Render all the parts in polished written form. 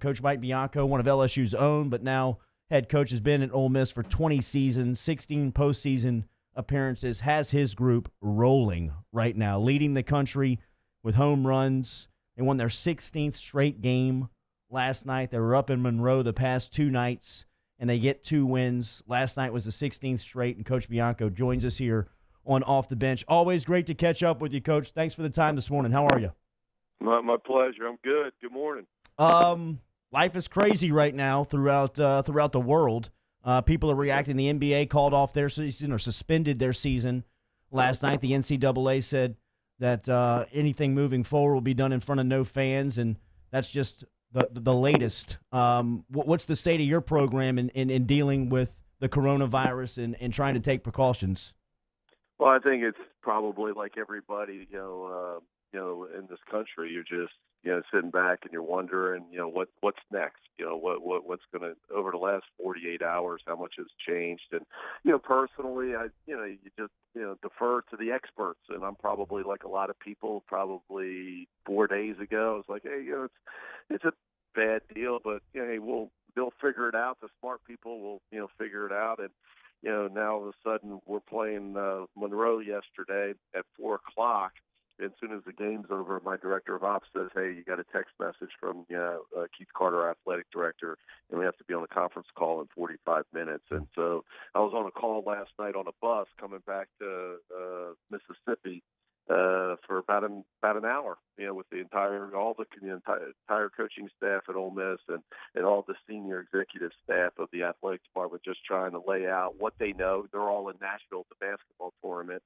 Coach Mike Bianco, one of LSU's own, but now head coach, has been at Ole Miss for 20 seasons, 16 postseason appearances, has his group rolling right now, leading the country with home runs. They won their 16th straight game last night. They were up in Monroe the past two nights, and they get two wins. Last night was the 16th straight, and Coach Bianco joins us here on Off the Bench. Always great to catch up with you, Coach. Thanks for the time this morning. How are you? My pleasure. I'm good. Good morning. Life is crazy right now throughout the world. People are reacting. The NBA called off their season or suspended their season last night. The NCAA said that anything moving forward will be done in front of no fans, and that's just the latest. What's the state of your program in dealing with the coronavirus and trying to take precautions? Well, I think it's probably like everybody, in this country. You're just, sitting back and you're wondering, what's next? What's going to, over the last 48 hours, how much has changed? And, personally, you just, defer to the experts. And I'm probably like a lot of people, probably 4 days ago, I was like, hey, it's a bad deal, but, hey, they'll figure it out. The smart people will, figure it out. And, now all of a sudden we're playing Monroe yesterday at 4 o'clock. And as soon as the game's over, my director of ops says, hey, you got a text message from Keith Carter, our athletic director, and we have to be on a conference call in 45 minutes. And so I was on a call last night on a bus coming back to Mississippi for about an hour, with the entire coaching staff at Ole Miss and all the senior executive staff of the athletic department, just trying to lay out what they know. They're all in Nashville at the basketball tournament.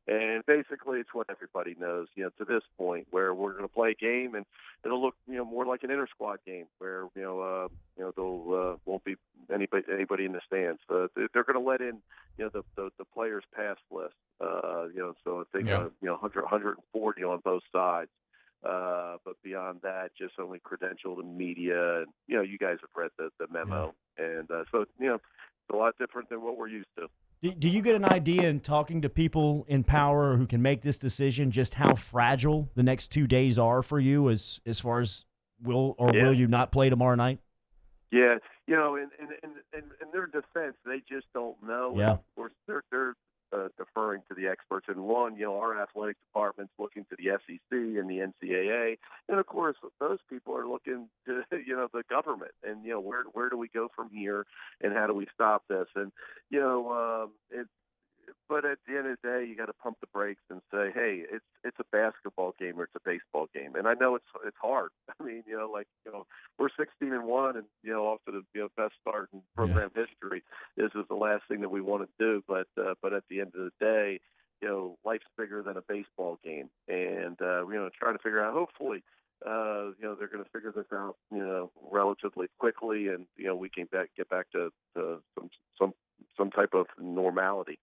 And basically, it's what everybody knows, to this point, where we're going to play a game and it'll look, more like an inter-squad game where, there won't be anybody in the stands. They're going to let in, the players' pass list. So I think, 140 on both sides. But beyond that, just only credentialed and media. And, you guys have read the memo. Yeah. And so, it's a lot different than what we're used to. Do you get an idea in talking to people in power who can make this decision just how fragile the next 2 days are for you as far as will you not play tomorrow night? Yeah, in their defense, they just don't know. Yeah. And of course, they're deferring to the experts. And one, our athletic department's looking to the SEC and the NCAA, and of course, those people are looking to the government. And where do we go from here, and how do we stop this? And but at the end of the day, you got to pump the brakes and say, hey, it's a basketball game or it's a baseball game. And I know it's hard. I mean, we're 16-1 and off to the best start in program history. This is the last thing that we want to do. But at the end of the day, life's bigger than a baseball game, and trying to figure out. Hopefully, they're going to figure this out, relatively quickly, and we can get back to some type of normality.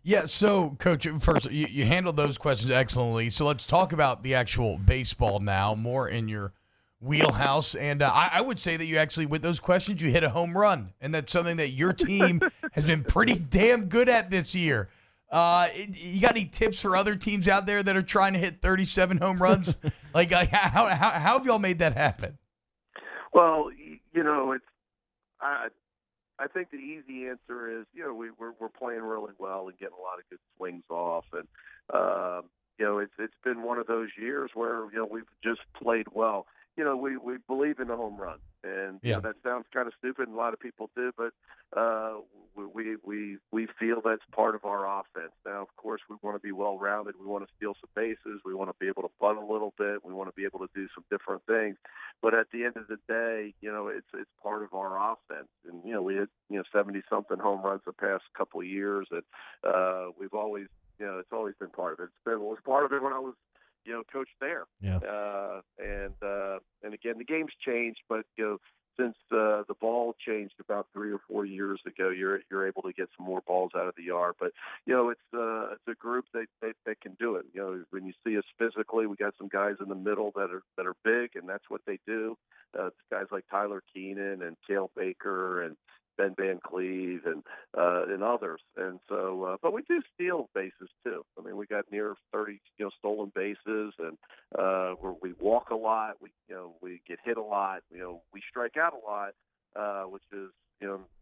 Yeah, so, Coach, first, you handled those questions excellently. So let's talk about the actual baseball now, more in your wheelhouse. And I would say that you actually, with those questions, you hit a home run. And that's something that your team has been pretty damn good at this year. You got any tips for other teams out there that are trying to hit 37 home runs? How have y'all made that happen? Well, I think the easy answer is, we're playing really well and getting a lot of good swings off, and it's been one of those years where we've just played well. We believe in the home run, and that sounds kind of stupid, and a lot of people do, but we feel that's part of our offense. Now, of course, we want to be well rounded. We want to steal some bases. We want to be able to bunt a little bit. We want to be able to do some different things. But at the end of the day, it's part of our offense. And we hit 70-something home runs the past couple of years, and we've always it's always been part of it. It was part of it when I was coach there. Yeah. And again, the game's changed, but since the ball changed about 3 or 4 years ago, you're able to get some more balls out of the yard. But it's a group that can do it. When you see us physically, we got some guys in the middle that are big, and that's what they do. Guys like Tyler Keenan and Cale Baker and Ben Van Cleve and others. And so, but we do steal bases too. I mean, we got near 30 stolen bases, and where we walk a lot. We get hit a lot. We strike out a lot, which is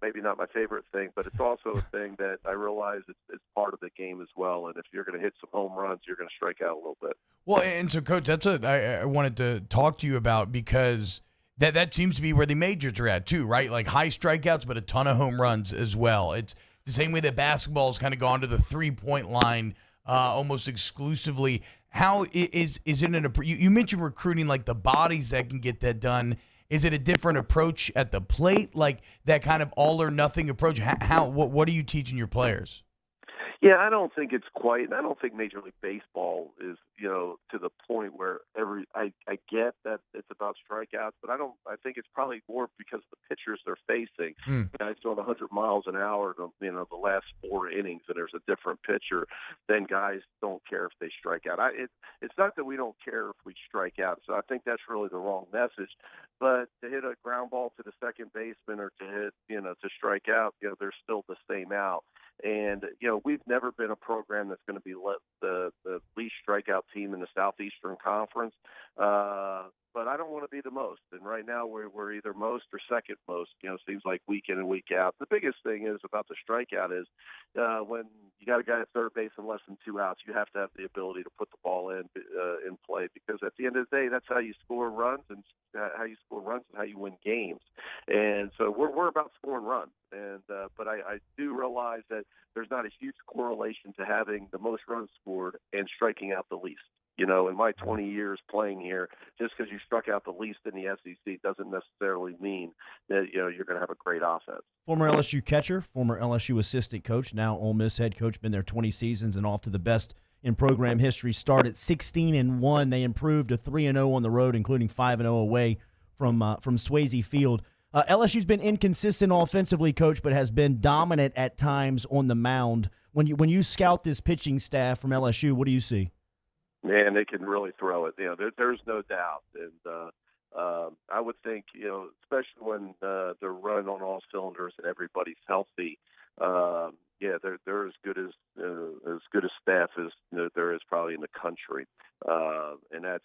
maybe not my favorite thing, but it's also a thing that I realize it's part of the game as well. And if you're going to hit some home runs, you're going to strike out a little bit. Well, and so, Coach, that's what I wanted to talk to you about, because that seems to be where the majors are at too, right? Like high strikeouts, but a ton of home runs as well. It's the same way that basketball's kind of gone to the 3-point line almost exclusively. How is it you mentioned recruiting, like the bodies that can get that done. Is it a different approach at the plate, like that kind of all or nothing approach? What are you teaching your players? Yeah, I don't think it's quite. I don't think Major League Baseball is, to the point where I get that it's about strikeouts, but I think it's probably more because of the pitchers they're facing. Guys throwing 100 miles an hour, the last 4 innings, and there's a different pitcher. Then guys don't care if they strike out. It's not that we don't care if we strike out. So I think that's really the wrong message. But to hit a ground ball to the second baseman or to hit, to strike out, they're still the same out. And, we've never been a program that's going to be the least strikeout team in the Southeastern Conference. But I don't want to be the most. And right now we're either most or second most, seems like week in and week out. The biggest thing is about the strikeout is when you got a guy at third base and less than 2 outs, you have to have the ability to put the ball in play, because at the end of the day, that's how you score runs and how you win games. And so we're about scoring runs. And but I do realize that there's not a huge correlation to having the most runs scored and striking out the least. In my 20 years playing here, just because you struck out the least in the SEC doesn't necessarily mean that you're going to have a great offense. Former LSU catcher, former LSU assistant coach, now Ole Miss head coach, been there 20 seasons and off to the best in program history. Started 16-1. They improved to 3-0 on the road, including 5-0 away from Swayze Field. LSU's been inconsistent offensively, Coach, but has been dominant at times on the mound. When you scout this pitching staff from LSU, what do you see? Man, they can really throw it. There's no doubt. And I would think, especially when they're running on all cylinders and everybody's healthy, they're as good as staff as there is probably in the country. And that's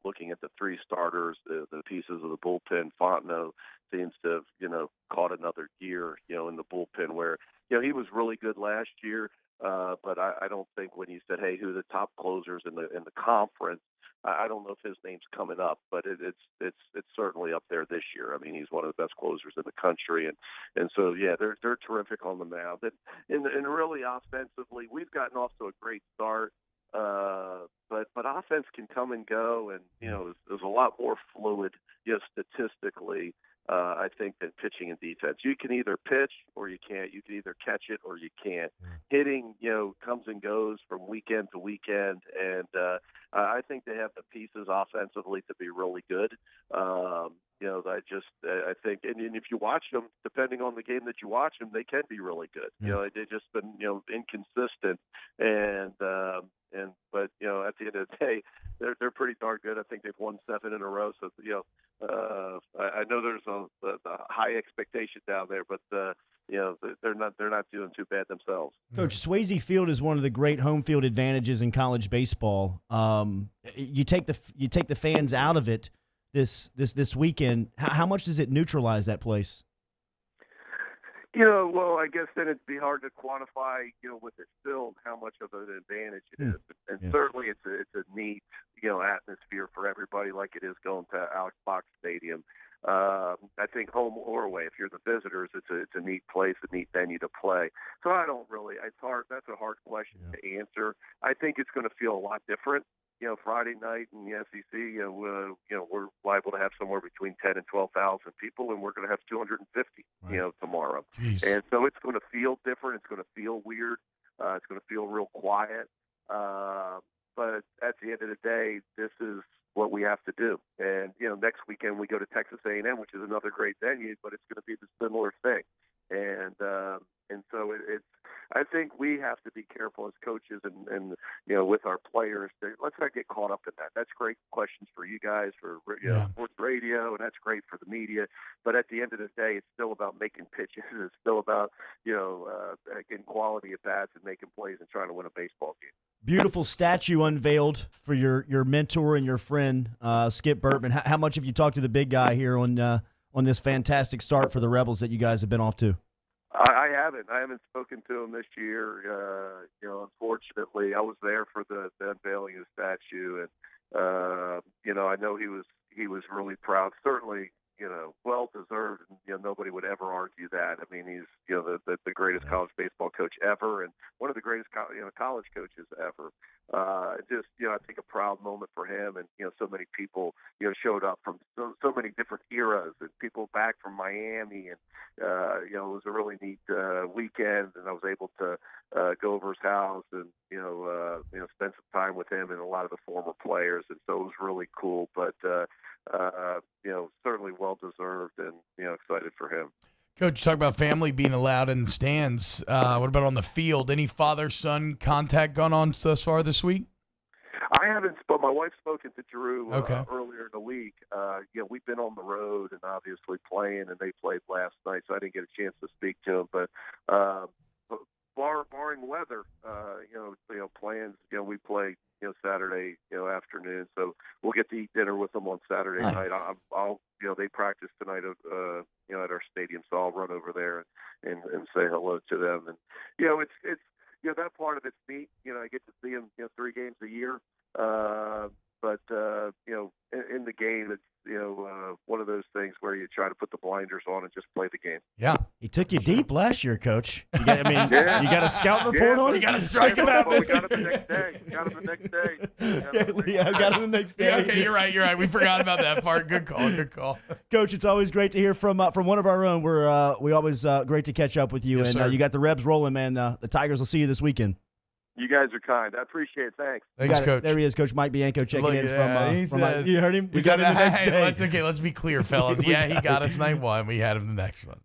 looking at the 3 starters, the pieces of the bullpen. Fontenot seems to have caught another gear in the bullpen where he was really good last year. But I don't think when you said, hey, who are the top closers in the conference, I don't know if his name's coming up, but it's certainly up there this year. I mean, he's one of the best closers in the country, and so they're terrific on the mound. And really offensively, we've gotten off to a great start. But offense can come and go, and there's a lot more fluid, statistically. I think than pitching and defense. You can either pitch or you can't. You can either catch it or you can't. Hitting, comes and goes from weekend to weekend, and I think they have the pieces offensively to be really good. I think, and if you watch them, depending on the game that you watch them, they can be really good. They've just been, inconsistent, but at the end of the day, they're pretty darn good. I think they've won 7 in a row. So I know there's a high expectation down there, but they're not doing too bad themselves. Coach, Swayze Field is one of the great home field advantages in college baseball. You take the fans out of it this weekend. How much does it neutralize that place? Well, I guess then it'd be hard to quantify, with it filled, how much of an advantage it is. And certainly it's a neat, atmosphere for everybody, like it is going to Alex Box Stadium. I think home or away, if you're the visitors, it's a neat place, a neat venue to play. So it's hard. That's a hard question to answer. I think it's going to feel a lot different. Friday night in the SEC, we're liable to have somewhere between 10 and 12,000 people, and we're going to have 250, tomorrow. Jeez. And so it's going to feel different. It's going to feel weird. It's going to feel real quiet. But at the end of the day, this is what we have to do. And, next weekend we go to Texas A&M, which is another great venue, but it's going to be the similar thing. And so it's. I think we have to be careful as coaches and with our players. Let's not get caught up in that. That's great questions for you guys for sports radio, and that's great for the media. But at the end of the day, it's still about making pitches. It's still about getting quality at bats and making plays and trying to win a baseball game. Beautiful statue unveiled for your mentor and your friend Skip Bertman. How much have you talked to the big guy here on this fantastic start for the Rebels that you guys have been off to? I haven't. I haven't spoken to him this year. Unfortunately, I was there for the unveiling of the statue, and I know he was really proud. Certainly, well deserved. And, nobody would ever argue that. I mean, he's the greatest college baseball coach ever, and one of the greatest college coaches ever. I think a proud moment for him, and so many people showed up from so many different eras, and people back from Miami, and it was a really neat weekend, and I was able to go over his house and spend some time with him and a lot of the former players, and so it was really cool. But certainly well deserved, and excited for him. Coach, talk about family being allowed in the stands. What about on the field? Any father-son contact gone on thus far this week? I haven't, but my wife's spoken to Drew earlier in the week. We've been on the road and obviously playing, and they played last night, so I didn't get a chance to speak to him. But barring weather, plans. We play Saturday afternoon, so we'll get to eat dinner with them on Saturday night. I'll they practice tonight at our stadium, so I'll run over there and say hello to them. And it's that part of it's neat. I get to see them 3 games a year. But in the game, it's one of those things where you try to put the blinders on and just play the game. Yeah, he took you deep last year, Coach. You got a scout report on. You got to strike him out. We got him the next day. Got him the next day. Yeah, okay, you're right. We forgot about that part. Good call. Coach, it's always great to hear from one of our own. We always great to catch up with you. Yes, and sir. You got the Rebs rolling, man. The Tigers will see you this weekend. You guys are kind. I appreciate it. Thanks. Thanks, Coach. There he is, Coach Mike Bianco checking in from you heard him? We got him the next day. Let's be clear, fellas. Yeah, he got us night 1. We had him the next one.